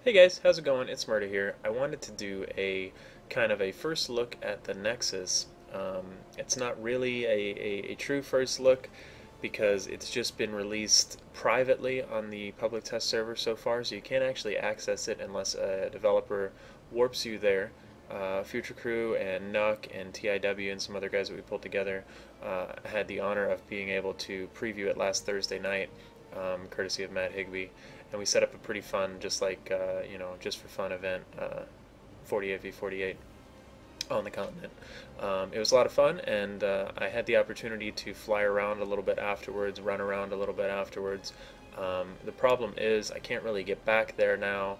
Hey guys, how's it going? ItZMuRdA here. I wanted to do a kind of a first look at the Nexus. It's not really a true first look because it's just been released privately on the public test server so far, so you can't actually access it unless a developer warps you there. Future Crew and Nuck and TIW and some other guys that we pulled together had the honor of being able to preview it last Thursday night, courtesy of Matt Higbee, and we set up a pretty fun, just like just for fun event, 48v48 on the continent. It was a lot of fun, and I had the opportunity to fly around a little bit afterwards, run around a little bit afterwards. The problem is I can't really get back there now.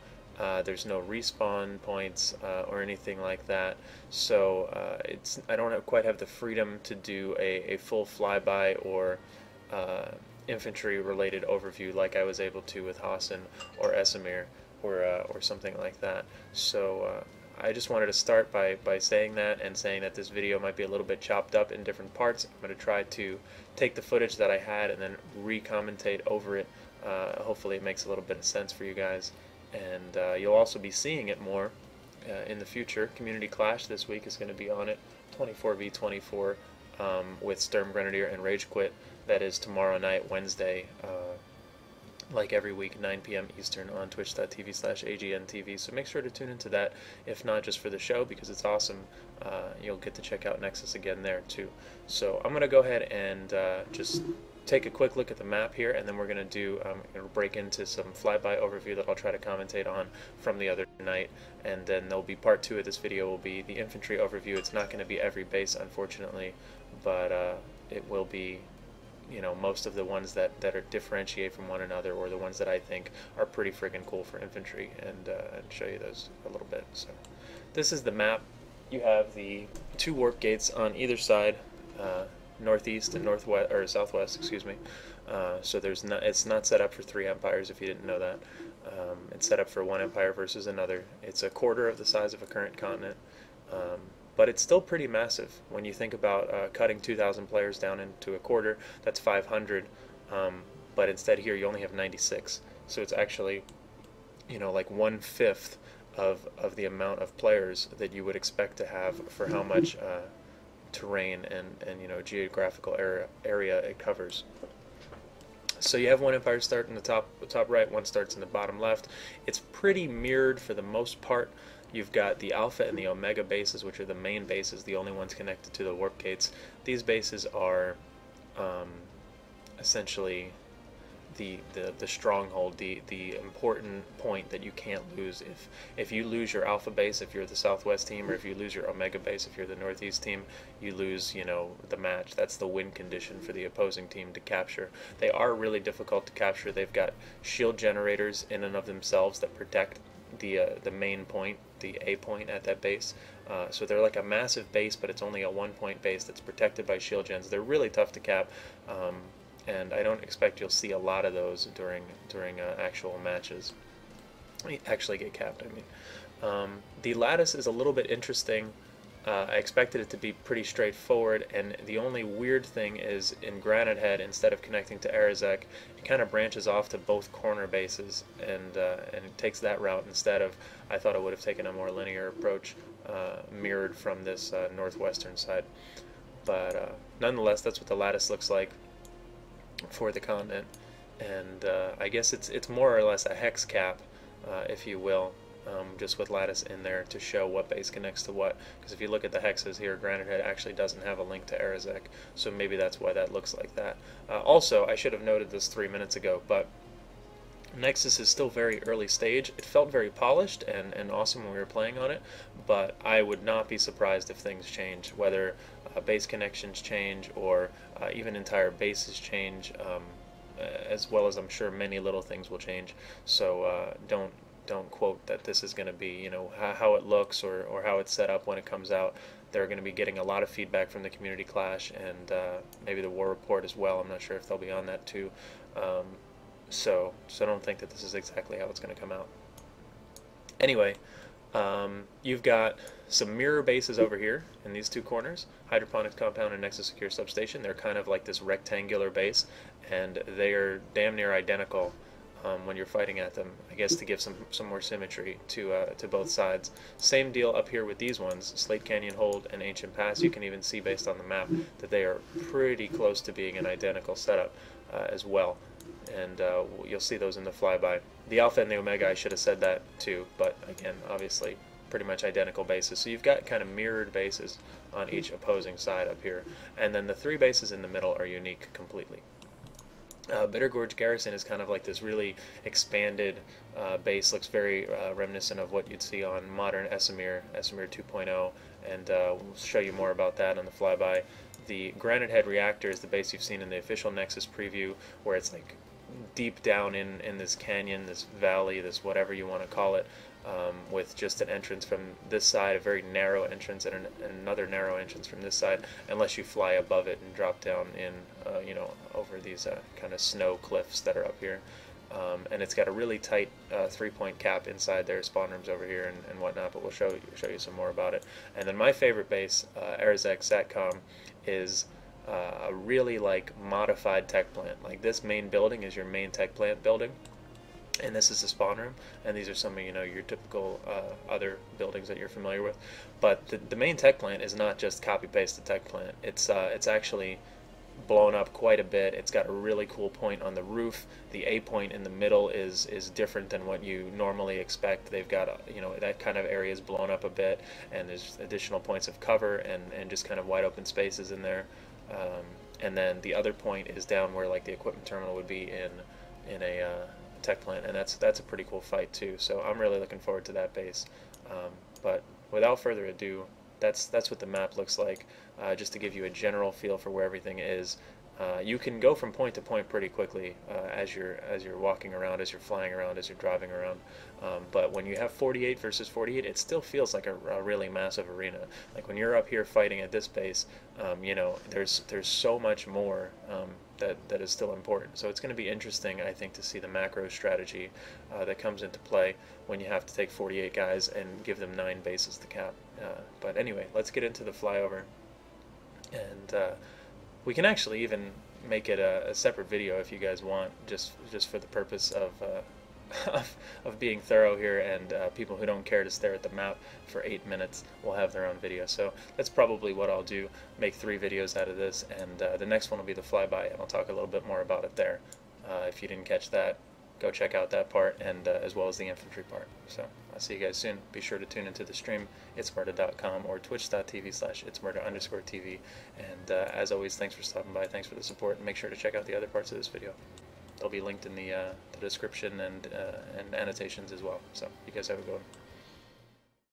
There's no respawn points or anything like that, so I don't quite have the freedom to do a full flyby or infantry related overview like I was able to with Hassan or ItZMuRdA or something like that. So I just wanted to start by saying that, and saying that this video might be a little bit chopped up in different parts. I'm going to try to take the footage that I had and then re-commentate over it. Hopefully it makes a little bit of sense for you guys, and you'll also be seeing it more in the future. Community Clash this week is going to be on it, 24v24 with Sturm Grenadier and Rage Quit. That is tomorrow night, Wednesday, like every week, 9 p.m. Eastern on twitch.tv/AGNTV. So make sure to tune into that, if not just for the show, because it's awesome. You'll get to check out Nexus again there too. So I'm going to go ahead and just take a quick look at the map here, and then we're going to break into some flyby overview that I'll try to commentate on from the other night, and then there'll be part 2 of this video will be the infantry overview. It's not going to be every base, unfortunately, but it will be, you know, most of the ones that are differentiate from one another, or the ones that I think are pretty friggin' cool for infantry, and show you those a little bit. So this is the map. You have the 2 warp gates on either side, northeast and northwest, or southwest, excuse me. So it's not set up for 3 empires, if you didn't know that. It's set up for 1 empire versus another. It's a quarter of the size of a current continent. But it's still pretty massive when you think about cutting 2,000 players down into a quarter. That's 500, but instead here you only have 96. So it's actually, you know, like 1/5 of the amount of players that you would expect to have for how much terrain and you know, geographical area it covers. So you have 1 empire start in the top right, 1 starts in the bottom left. It's pretty mirrored for the most part. You've got the Alpha and the Omega bases, which are the main bases, the only ones connected to the warp gates. These bases are essentially the stronghold, the important point that you can't lose. If you lose your Alpha base, if you're the Southwest team, or if you lose your Omega base, if you're the Northeast team, you lose, you know, the match. That's the win condition for the opposing team to capture. They are really difficult to capture. They've got shield generators in and of themselves that protect the main point, the A point at that base. So they're like a massive base, but it's only a 1-point base that's protected by shield gens. They're really tough to cap, and I don't expect you'll see a lot of those during actual matches. Actually get capped, I mean. The lattice is a little bit interesting. I expected it to be pretty straightforward, and the only weird thing is in Granite Head, instead of connecting to Arazek, it kind of branches off to both corner bases, and it takes that route instead of, I thought it would have taken a more linear approach, mirrored from this northwestern side. But nonetheless, that's what the lattice looks like for the continent, and I guess it's more or less a hex cap, if you will. Just with lattice in there to show what base connects to what, because if you look at the hexes here, Granite Head actually doesn't have a link to Arazek, so maybe that's why that looks like that. Also, I should have noted this 3 minutes ago, but Nexus is still very early stage. It felt very polished and awesome when we were playing on it, but I would not be surprised if things change, whether base connections change, or even entire bases change, as well as I'm sure many little things will change. So don't quote that this is going to be, you know, how it looks or how it's set up when it comes out. They're going to be getting a lot of feedback from the Community Clash, and maybe the War Report as well. I'm not sure if they'll be on that too. So don't think that this is exactly how it's going to come out. Anyway, you've got some mirror bases over here in these 2 corners, Hydroponics Compound and Nexus Secure Substation. They're kind of like this rectangular base, and they are damn near identical when you're fighting at them, I guess to give some more symmetry to both sides. Same deal up here with these ones, Slate Canyon Hold and Ancient Pass. You can even see based on the map that they are pretty close to being an identical setup as well. And you'll see those in the flyby. The Alpha and the Omega, I should have said that too, but again, obviously pretty much identical bases. So you've got kind of mirrored bases on each opposing side up here. And then the 3 bases in the middle are unique completely. Bitter Gorge Garrison is kind of like this really expanded base, looks very reminiscent of what you'd see on modern ItZMuRdA 2.0, and we'll show you more about that on the flyby. The Granite Head Reactor is the base you've seen in the official Nexus preview, where it's like deep down in this canyon, this valley, this whatever you want to call it, with just an entrance from this side, a very narrow entrance, and another narrow entrance from this side, unless you fly above it and drop down in, you know, over these kind of snow cliffs that are up here. And it's got a really tight 3-point cap inside there, spawn rooms over here and whatnot, but we'll show you some more about it. And then my favorite base, Arizek Satcom, is a really like modified tech plant. Like this main building is your main tech plant building, and this is the spawn room, and these are some of, you know, your typical other buildings that you're familiar with. But the main tech plant is not just copy paste the tech plant. It's actually blown up quite a bit. It's got a really cool point on the roof. The A point in the middle is different than what you normally expect. They've got you know, that kind of area is blown up a bit, and there's additional points of cover and just kind of wide open spaces in there. And then the other point is down where like the equipment terminal would be in a tech plant, and that's a pretty cool fight too. So I'm really looking forward to that base. But without further ado, that's what the map looks like. Just to give you a general feel for where everything is. You can go from point to point pretty quickly as you're walking around, as you're flying around, as you're driving around. But when you have 48 versus 48, it still feels like a really massive arena. Like when you're up here fighting at this base, you know, there's so much more that is still important. So it's going to be interesting, I think, to see the macro strategy that comes into play when you have to take 48 guys and give them 9 bases to cap. But anyway, let's get into the flyover. And we can actually even make it a separate video if you guys want, just for the purpose of of being thorough here, and people who don't care to stare at the map for 8 minutes will have their own video. So that's probably what I'll do, make 3 videos out of this, and the next one will be the flyby, and I'll talk a little bit more about it there. If you didn't catch that, go check out that part, and as well as the infantry part. So I'll see you guys soon. Be sure to tune into the stream, ItZMuRdA.com or twitch.tv/ItZMuRdA_TV. And as always, thanks for stopping by, thanks for the support, and make sure to check out the other parts of this video. They'll be linked in the description and annotations as well. So you guys have a good one.